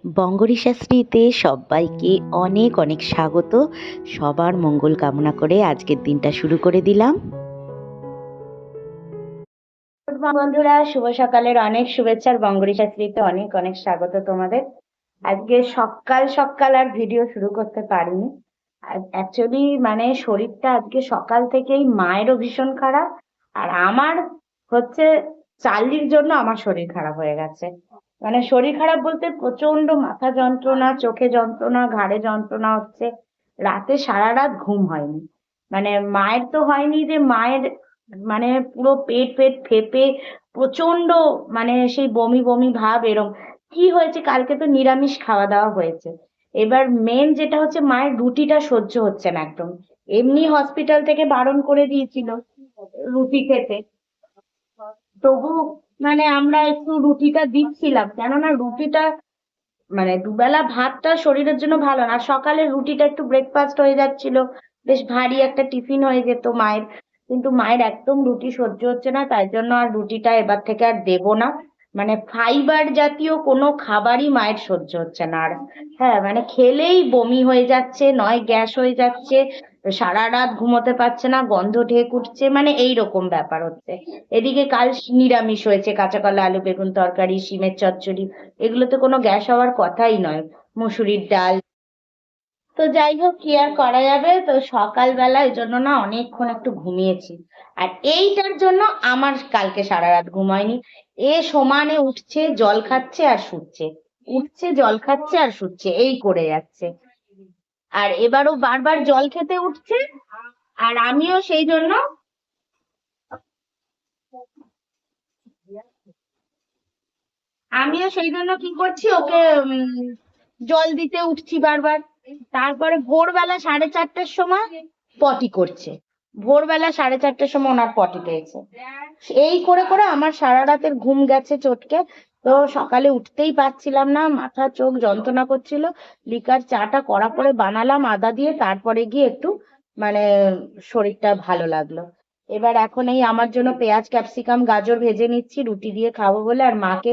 বঙ্গরি শাস্ত্রীতে সবাইকে অনেক অনেক স্বাগত। সবার মঙ্গল কামনা করে আজকের দিনটা শুরু করে দিলাম। বন্ধুরা, শুভ সকালের অনেক শুভেচ্ছার বঙ্গরি শাস্ত্রীতে অনেক অনেক স্বাগত তোমাদের। আজকে সকাল সকাল আর ভিডিও শুরু করতে পারিনি। অ্যাকচুয়ালি মানে শরীরটা আজকে সকাল থেকেই মায়েরও ভীষণ খারাপ, আর আমার হচ্ছে চার্লির জন্য আমার শরীর খারাপ হয়ে গেছে। মানে শরীর খারাপ বলতে প্রচন্ড মাথা যন্ত্রণা, চোখে যন্ত্রণা, ঘাড়ে যন্ত্রণা হচ্ছে। রাতে সারা রাত ঘুম হয়নি। মানে মায়ের তো হয়নি, যে মায়ের মানে পুরো পেট পেট ফেপে প্রচন্ড, মানে সেই বমি বমি ভাব এরম। কি হয়েছে, কালকে তো নিরামিষ খাওয়া দাওয়া হয়েছে। এবার মেন যেটা হচ্ছে, মায়ের রুটিটা সহ্য হচ্ছে না একদম। এমনি হসপিটাল থেকে বারণ করে দিয়েছিল রুটি খেতে, তবু মানে আমরা একটু রুটিটা দিচ্ছিলাম, কেননা রুটিটা মানে দুবেলা ভাতটা শরীরের জন্য ভালো না। সকালে রুটিটা একটু ব্রেকফাস্ট হয়ে যাচ্ছিল, বেশ ভারী একটা টিফিন হয়ে যেত মায়ের। কিন্তু মায়ের একদম রুটি সহ্য হচ্ছে না, তাই জন্য আর রুটিটা এবার থেকে আর দেবো না। মানে ফাইবার জাতীয় কোনো খাবারই মায়ের সহ্য হচ্ছে না আর। হ্যাঁ, মানে খেলেই বমি হয়ে যাচ্ছে, নয় গ্যাস হয়ে যাচ্ছে, সারা রাত ঘুমোতে পারছে না, গন্ধ ঢেক উঠছে, মানে এইরকম ব্যাপার হচ্ছে। এদিকে কাল নিরামিষ হয়েছে, কাঁচা কলা আলু বেগুন তরকারি, শিমের চচ্চড়ি, এগুলোতে কোনো গ্যাস হওয়ার কথাই নয়। মুসুরির ডাল। তো যাই হোক, কি আর করা যাবে। তো সকালবেলা এই জন্য না অনেকক্ষণ একটু ঘুমিয়েছি। আর এইটার জন্য আমার কালকে সারা রাত ঘুম হয়নি। এ সমানে উঠছে, জল খাচ্ছে আর শুচ্ছে, উঠছে জল খাচ্ছে আর শুচ্ছে, এই করে যাচ্ছে। আর এবারও বারবার জল খেতে উঠছে, আর আমিও সেই জন্য কি করছি, ওকে জল দিতে উঠছি বারবার। তারপরে ভোরবেলা 4:30টার সময় পটি করছে। ভোরবেলা 4:30টার সময় ওনার পটি পেয়েছে। এই করে করে আমার সারা রাতের ঘুম গেছে চটকে। তো সকালে উঠতেই পারছিলাম না, মাথা চোখ যন্ত্রণা করছিল। লিকার চাটা কড়া করে বানালাম আদা দিয়ে, তারপরে গিয়ে একটু মানে শরীরটা ভালো লাগলো। এবার এখন এই আমার জন্য পেঁয়াজ ক্যাপসিকাম গাজর ভেজে নিচ্ছি রুটি দিয়ে খাবো বলে, আর মাকে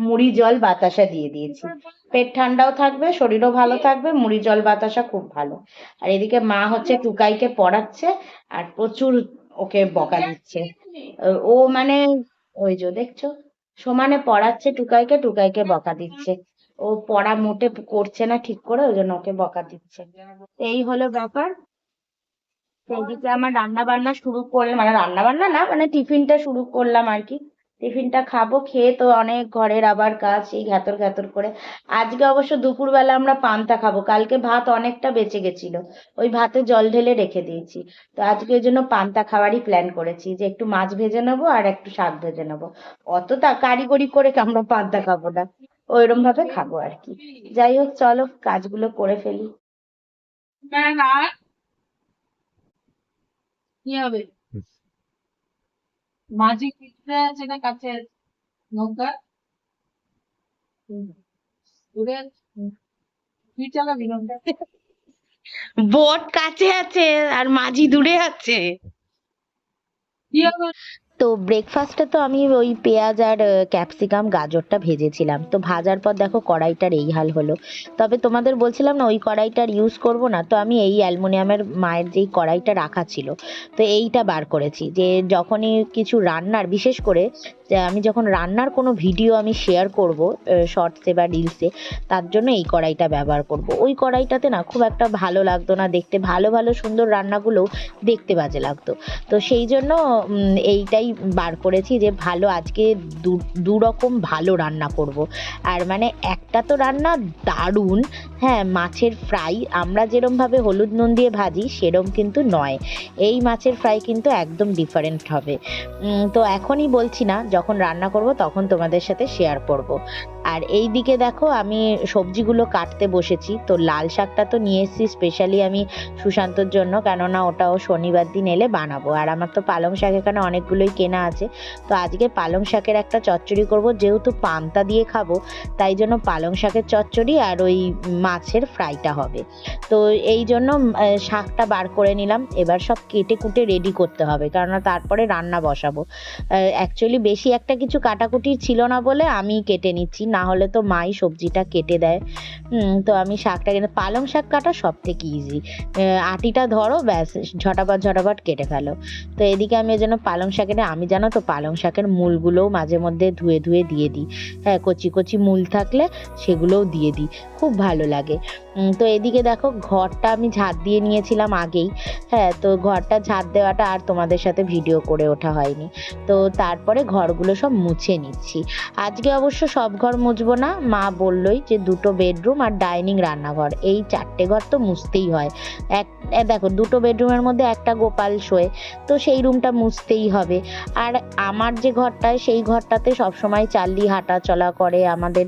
মুড়ি জল বাতাসা দিয়ে দিয়েছি। পেট ঠান্ডাও থাকবে, শরীরও ভালো থাকবে, মুড়ি জল বাতাসা খুব ভালো। আর এদিকে মা হচ্ছে টুকাইকে পড়াচ্ছে, আর প্রচুর ওকে বকা দিচ্ছে। ও মানে ওই যে দেখছো, সমানে পড়াচ্ছে টুকাইকে, টুকাইকে বকা দিচ্ছে। ও পড়া মোটে করছে না ঠিক করে, ওই জন্য ওকে বকা দিচ্ছে। এই হলো ব্যাপার। তো এদিকে আমার রান্না বান্না শুরু করে, মানে রান্না বান্না না, মানে টিফিনটা শুরু করলাম আর কি। টিফিনটা খাবো, খেয়ে তো অনেক ঘরের আবার কাজ, সেই ঘ্যাতর ঘ্যাতর করে। আজকে অবশ্য দুপুরবেলা আমরা পান্তা খাবো, কালকে ভাত অনেকটা বেঁচে গেছিল, ওই ভাতে জল ঢেলে রেখে দিয়েছি। তো আজকে ওই জন্য পান্তা খাওয়ারই প্ল্যান করেছি, যে একটু মাছ ভেজে নেবো আর একটু শাক ভেজে নেবো। অতটা কারিগরি করে আমরা পান্তা খাবো না, ওইরকম ভাবে খাবো আর কি। যাই হোক, চলো কাজগুলো করে ফেলি। কি হবে? মাঝি পিঠে আছে না কাছে আছে? নৌকা দূরে আছে? তুই চালাবি নৌকা? বোট কাছে আছে আর মাঝি দূরে আছে। কি হবে? তো ব্রেকফাস্টে তো আমি ওই পেঁয়াজ আর ক্যাপসিকাম গাজরটা ভেজেছিলাম। তো ভাজার পর দেখো কড়াইটার এই হাল হলো। তবে তোমাদের বলছিলাম না ওই কড়াইটার ইউজ করব না, তো আমি এই অ্যালুমিনিয়ামের মায়ের যেই কড়াইটা রাখা ছিল, তো এইটা বার করেছি। যে যখনই কিছু রান্নার, বিশেষ করে যে আমি যখন রান্নার কোনো ভিডিও আমি শেয়ার করব শর্টসে বা রিলসে, তার জন্য এই কড়াইটা ব্যবহার করব। ওই কড়াইটাতে না খুব একটা ভালো লাগতো না দেখতে, ভালো ভালো সুন্দর রান্নাগুলো দেখতে বাজে লাগতো। তো সেই জন্য এইটাই বার করেছি, যে ভালো আজকে দু রকম ভালো রান্না করব। আর মানে একটা তো রান্না দারুণ, হ্যাঁ, মাছের ফ্রাই আমরা যেরম ভাবে হলুদ নুন দিয়ে ভাজি সেরম কিন্তু নয়। এই মাছের ফ্রাই কিন্তু একদম ডিফারেন্ট হবে। তো এখনই বলছি না, যখন রান্না করব তখন তোমাদের সাথে শেয়ার করব। আর এই দিকে দেখো আমি সবজিগুলো কাটতে বসেছি। তো লাল শাকটা তো নিয়ে এসেছি স্পেশালি আমি সুশান্তর জন্য, কেননা ওটাও শনিবার দিন এলে বানাবো। আর আমার তো পালং শাক এখানে অনেকগুলোই কেনা আছে। তো আজকে পালং শাকের একটা চচ্চড়ি করব, যেহেতু পান্তা দিয়ে খাবো, তাই জন্য পালং শাকের চচ্চড়ি আর ওই মাছের ফ্রাইটা হবে। তো এই জন্য শাকটা বার করে নিলাম। এবার সব কেটে কুটে রেডি করতে হবে, কেননা তারপরে রান্না বসাবো। অ্যাকচুয়ালি বেশি একটা কিছু কাটাকুটি ছিল না বলে আমি কেটে নিচ্ছি, না হলে তো মাই সবজিটা কেটে দেয়। তো আমি শাকটা কেটে, পালং শাক কাটা সব থেকে ইজি, আটিটা ধরো ব্যাস ঝটাপট ঝটাপট কেটে ফেলো। তো এদিকে আমি ওই জন্য পালং শাকের, আমি জানো তো পালং শাকের মূলগুলোও মাঝে মধ্যে ধুয়ে ধুয়ে দিয়ে দিই। হ্যাঁ, কচি কচি মূল থাকলে সেগুলোও দিয়ে দিই, খুব ভালো লাগে। তো এদিকে দেখো ঘরটা আমি ঝাড় দিয়ে নিয়েছিলাম আগেই। হ্যাঁ, তো ঘরটা ঝাড় দেওয়াটা আর তোমাদের সাথে ভিডিও করে ওঠা হয়নি। তো তারপরে ঘরগুলো সব মুছে নিচ্ছি। আজকে অবশ্য সব ঘর মুছবো না, মা বললোই যে 2টো বেডরুম আর ডাইনিং রান্নাঘর এই 4টে ঘর তো মুছতেই হয়। দেখো 2টো বেডরুমের মধ্যে একটা গোপাল শোয়, তো সেই রুমটা মুছতেই হবে। আর আমার যে ঘরটায়, সেই ঘরটাতে সবসময় চার্লি হাঁটা চলা করে, আমাদের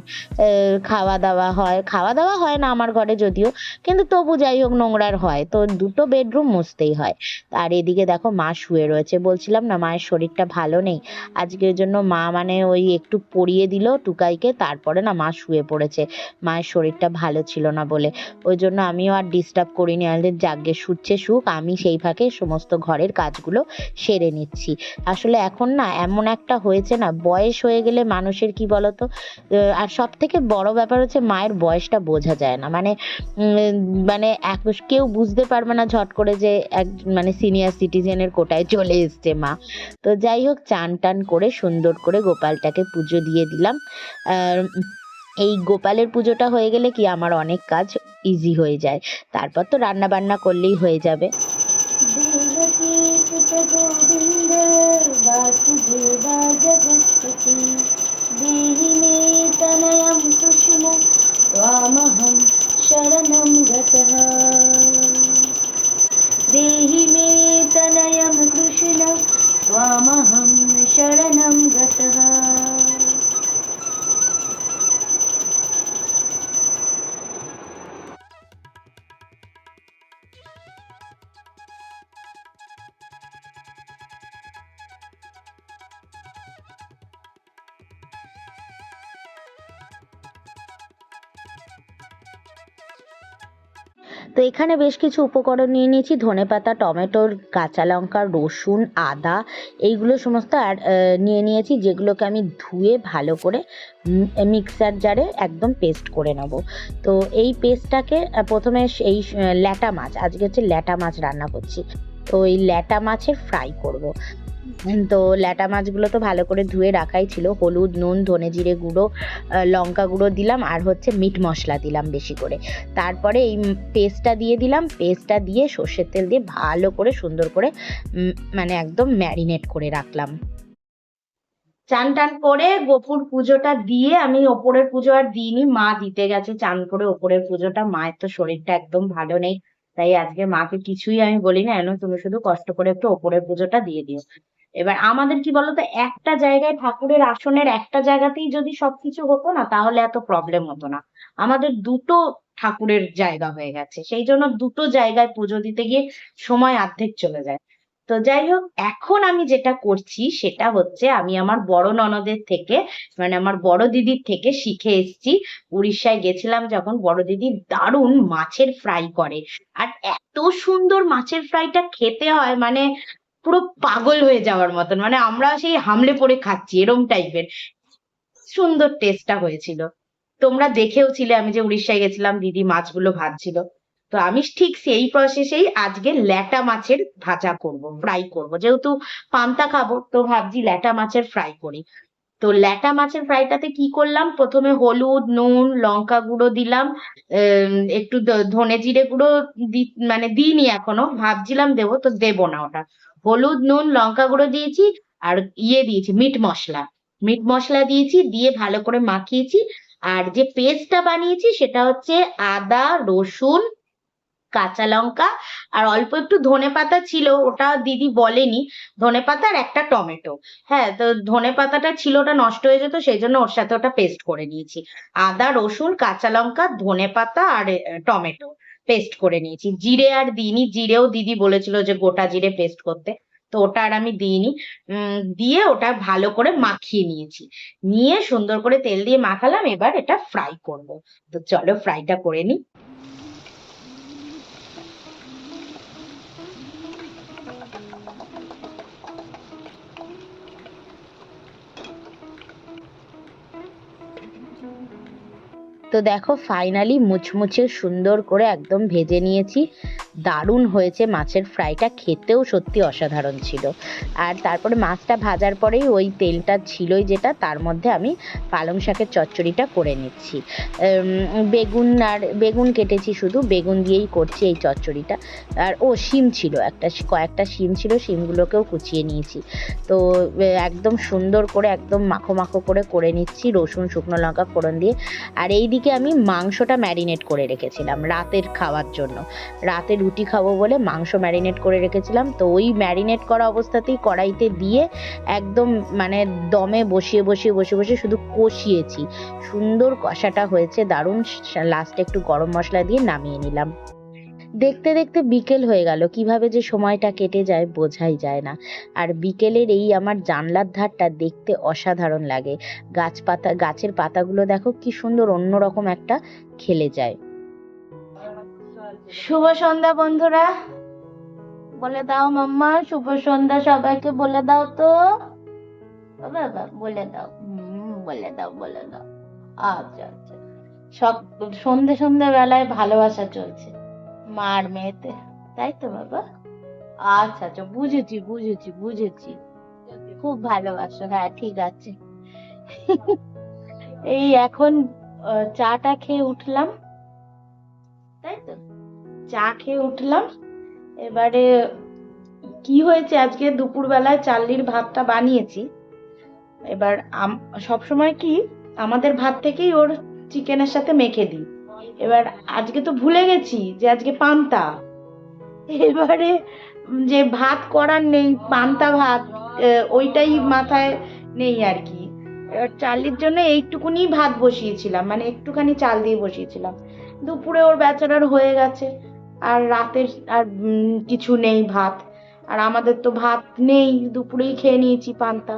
খাওয়া দাওয়া হয়, খাওয়া দাওয়া হয় না আমার ঘরে যদিও, কিন্তু তবু যাই হোক নোংরার হয়, তো 2টো বেডরুম মুছতেই হয়। আর এদিকে দেখো মা শুয়ে রয়েছে, বলছিলাম না মায়ের শরীরটা ভালো নেই, আজকের জন্য মা মানে ওই একটু পরিয়ে দিল টুকাইকে, তারপরে না মা শুয়ে পড়েছে, মায়ের শরীরটা ভালো ছিল না বলে। ওই জন্য আমিও আর ডিস্টার্ব করিনি, আমাদের যাগ্গে শুচ্ছে শুক, আমি সেই ফাঁকে সমস্ত ঘরের কাজগুলো সেরে নিচ্ছি। আসলে এখন না এমন একটা হয়েছে না, বয়স হয়ে গেলে মানুষের কি বলতো, আর সব থেকে বড় ব্যাপার হচ্ছে মায়ের বয়সটা বোঝা যায় না, মানে মানে কেউ বুঝতে পারবে না ঝট করে যে এক মানে সিনিয়র সিটিজেনের কোটায় চলে এসছে মা। তো যাই হোক, চান টান করে সুন্দর করে গোপালটাকে পুজো দিয়ে দিলাম। আর এই গোপালের পুজোটা হয়ে গেলে কি আমার অনেক কাজ ইজি হয়ে যায়, তারপর তো রান্না বান্না করলেই হয়ে যাবে। দেবকী সুত গোবিন্দ বাসুদেবা জগৎপতি দেহি মে তনয়ং কৃষ্ণ ত্বামহং শরণং গতঃ। দেহি মে তনয়ং কৃষ্ণ ত্বামহং শরণং গতঃ। তো এখানে বেশ কিছু উপকরণ নিয়ে নিয়েছি, ধনেপাতা, টমেটোর, কাঁচা লঙ্কা, রসুন, আদা, এইগুলো সমস্ত নিয়ে নিয়েছি, যেগুলোকে আমি ধুয়ে ভালো করে মিক্সার জারে একদম পেস্ট করে নেব। তো এই পেস্টটাকে প্রথমে এই ল্যাটা মাছ, আজকে হচ্ছে ল্যাটা মাছ রান্না করছি, তো এই ল্যাটা মাছের ফ্রাই করব। তো ল্যাটা মাছগুলো তো ভালো করে ধুয়ে রাখাই ছিল, হলুদ, নুন, ধনে জিরে গুঁড়ো, লঙ্কা গুঁড়ো দিলাম, আর হচ্ছে মিট মশলা দিলাম বেশি করে। তারপরে এই পেস্টটা দিয়ে দিলাম, পেস্টটা দিয়ে সর্ষের তেল দিয়ে ভালো করে সুন্দর করে মানে একদম ম্যারিনেট করে রাখলাম। চান টান করে গোপুর পুজোটা দিয়ে, আমি ওপরের পুজো আর দিইনি, মা দিতে গেছে চান করে ওপরের পুজোটা, মায়ের তো শরীরটা একদম ভালো নেই, তাই আজকে মাকে কিছুই আমি বলি না, তুমি শুধু কষ্ট করে একটু ওপরের পুজোটা দিয়ে দিও। এবার আমাদের কি বলতো, একটা জায়গায় ঠাকুরের আসনের একটা জায়গাতেই যদি সবকিছু হতো না, তাহলে এত প্রবলেম হতো না। আমাদের 2টো ঠাকুরের জায়গা হয়ে গেছে, সেই জন্য 2টো জায়গায় পুজো দিতে গিয়ে সময় অর্ধেক চলে যায়। তো যাই হোক, এখন আমি যেটা করছি সেটা হচ্ছে, আমি আমার বড় ননদের থেকে, মানে আমার বড় দিদির থেকে শিখে এসেছি। উড়িষ্যায় গেছিলাম যখন, বড় দিদি দারুণ মাছের ফ্রাই করে, আর এত সুন্দর মাছের ফ্রাইটা খেতে হয়, মানে পুরো পাগল হয়ে যাওয়ার মতন, মানে আমরা সেই হামলে পড়ে খাচ্ছি এরম টাইপের সুন্দর টেস্টটা হয়েছিল। তোমরা দেখেও ছিলে আমি যে উড়িষ্যায় গেছিলাম, দিদি মাছগুলো ভাজছিল। তো আমি ঠিক সেই প্রসেসেই আজকে ল্যাটা মাছের ভাজা করব, ফ্রাই করব, যেহেতু পান্তা খাবো তো ভাবছি ল্যাটা মাছের ফ্রাই করি। তো ল্যাটা মাছের ফ্রাইটাতে কি করলাম, প্রথমে হলুদ, নুন, লঙ্কা গুঁড়ো দিলাম, একটু ধনে জিরে গুঁড়ো মানে দিইনি এখনো, ভাবছিলাম দেবো, তো দেবো না ওটা। হলুদ, নুন, লঙ্কা গুঁড়ো দিয়েছি, আর দিয়েছি মিট মশলা, মিট মশলা দিয়েছি, দিয়ে ভালো করে মাখিয়েছি। আর যে পেস্টটা বানিয়েছি সেটা হচ্ছে আদা, রসুন, কাঁচা লঙ্কা, আর অল্প একটু ধনেপাতা ছিল, ওটা দিদি বলেনি, ধনেপাতা আর একটা টমেটো। হ্যাঁ, তো ধনেপাতাটা ছিল, ওটা নষ্ট হয়ে যেত, সেই জন্য ওর সাথে ওটা পেস্ট করে নিয়েছি। আদা, রসুন, কাঁচা লঙ্কা, ধনেপাতা আর টমেটো পেস্ট করে নিয়েছি। জিরে আর দিইনি, জিরেও দিদি বলেছিল যে গোটা জিরে পেস্ট করতে, তো ওটা আর আমি দিইনি। দিয়ে ওটা ভালো করে মাখিয়ে নিয়েছি, নিয়ে সুন্দর করে তেল দিয়ে মাখালাম, এবার এটা ফ্রাই করব। তো চলো ফ্রাইটা করে নিই। তো দেখো ফাইনালি মুচমুচে সুন্দর করে একদম ভেজে নিয়েছি। দারুণ হয়েছে মাছের ফ্রাইটা, খেতেও সত্যি অসাধারণ ছিল। আর তারপরে মাছটা ভাজার পরেই ওই তেলটা ছিলই যেটা, তার মধ্যে আমি পালং শাকের চচ্চড়িটা করে নিচ্ছি। বেগুন কেটেছি, শুধু বেগুন দিয়েই করছি এই চচ্চড়িটা। আর শিম ছিল কয়েকটা শিম ছিল, শিমগুলোকেও কুচিয়ে নিয়েছি। তো একদম সুন্দর করে একদম মাখো মাখো করে নিচ্ছি রসুন শুকনো লঙ্কা ফোড়ন দিয়ে। আর এইদিকে আমি মাংসটা ম্যারিনেট করে রেখেছিলাম রাতের খাওয়ার জন্য। রাতে রুটি খাবো বলে মাংস ম্যারিনেট করে রেখেছিলাম। তো ওই ম্যারিনেট করা অবস্থাতেই কড়াইতে দিয়ে একদম মানে দমে বসিয়ে শুধু কষিয়েছি। সুন্দর কষাটা হয়েছে, দারুণ। লাস্টে একটু গরম মশলা দিয়ে নামিয়ে নিলাম। দেখতে দেখতে বিকেল হয়ে গেল, কিভাবে যে সময়টা কেটে যায় বোঝাই যায় না। আর বিকেলের এই আমার জানলার ধারটা দেখতে অসাধারণ লাগে। গাছের পাতাগুলো দেখো কি সুন্দর অন্যরকম একটা খেলে যায়। শুভ সন্ধ্যা বন্ধুরা, বলে দাও মাম্মা শুভ সন্ধ্যা সবাইকে বলে দাও তো। বাবা বলে দাও, বলে দাও। আচ্ছা আচ্ছা, সব সন্ধে বেলায় ভালোবাসা চলছে মার মেয়েতে, তাই তো বাবা? আচ্ছা আচ্ছা, বুঝেছি। খুব ভালোবাসো, হ্যাঁ ঠিক আছে। এই এখন চাটা খেয়ে উঠলাম, তাই তো চা খেয়ে উঠলাম। এবারে কি হয়েছে, আজকে দুপুর বেলায় চাল্লির ভাতটা বানিয়েছি। এবার সবসময় কি আমাদের ভাত থেকেই ওর চিকেনের সাথে মেখে দিই। এবার আজকে তো ভুলে গেছি যে আজকে পান্তা। এবারে যে ভাত করার নেই, পান্তা ভাত, ওইটাই মাথায় নেই আর কি। এবার চালের জন্য এইটুকুনি ভাত বসিয়েছিলাম, মানে একটুখানি চাল দিয়ে বসিয়েছিলাম। দুপুরে ওর বেচারার হয়ে গেছে, আর রাতের আর কিছু নেই ভাত। আর আমাদের তো ভাত নেই, দুপুরেই খেয়ে নিয়েছি পান্তা।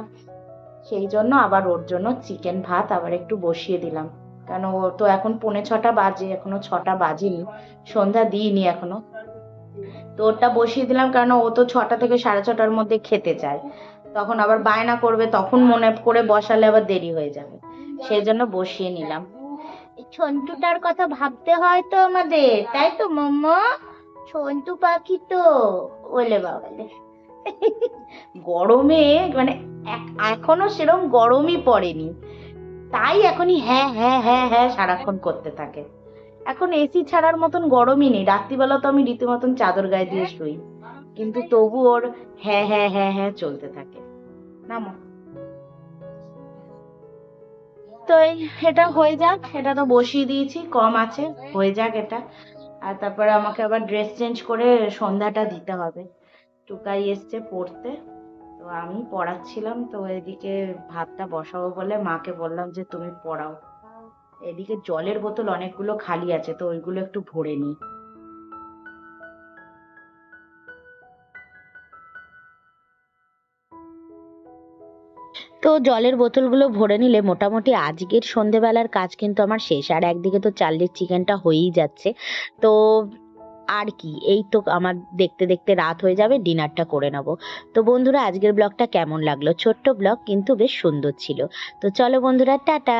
সেই জন্য আবার ওর জন্য চিকেন ভাত আবার একটু বসিয়ে দিলাম। কেন ও তো এখন 6:45 বাজে, এখনো 6টা বাজেনি, সন্ধ্যা দিইনি এখনো। তো ওটা বসিয়ে দিলাম, কারণ ও তো 6টা থেকে 6:30টার মধ্যে খেতে চায়। তখন আবার বায়না করবে, তখন মনে করে বসালে আবার দেরি হয়ে যাবে। সেই জন্য বসিয়ে নিলাম। ছন্টুটার কথা ভাবতে হয় তো আমাদের, তাই তো মাম্মা? ছন্তু পাখি তো, বলে বাবালে। গরমে মানে এখনো সেরকম গরমই পড়েনি, তাই এখনই হ্যাঁ হ্যাঁ হ্যাঁ হ্যাঁ সারাক্ষণ করতে থাকে। এখন এসি ছাড়ার মতন গরমই নেই। রাত্রিবেলা তো আমি রীতিমতন চাদর গায়ে দিয়ে শুই, কিন্তু তবু ওর হ্যাঁ হ্যাঁ হ্যাঁ হ্যাঁ চলতে থাকে। নামো। তো এটা হয়ে যাক, এটা তো বসিয়ে দিয়েছি, কম আছে, হয়ে যাক এটা। আর তারপরে আমাকে আবার ড্রেস চেঞ্জ করে সন্ধ্যাটা দিতে হবে। টুকাই এসছে পড়তে, তো আমি পড়াচ্ছিলাম। তো এদিকে ভাতটা বসাবো বলে মাকে বললাম যে তুমি পড়াও। এদিকে জলের বোতল অনেকগুলো খালি আছে, তো ওইগুলো একটু ভরে নিই। তো জলের বোতলগুলো ভরে নিলে মোটামুটি আজকের সন্ধেবেলার কাজ কিন্তু আমার শেষ। আর একদিকে তো চার্লির চিকেনটা হয়েই যাচ্ছে। তো আর কি, এই তো আমার দেখতে দেখতে রাত হয়ে যাবে, ডিনারটা করে নেবো। তো বন্ধুরা, আজকের ব্লগটা কেমন লাগলো? ছোট্ট ব্লগ কিন্তু বেশ সুন্দর ছিল। তো চলো বন্ধুরা, টাটা।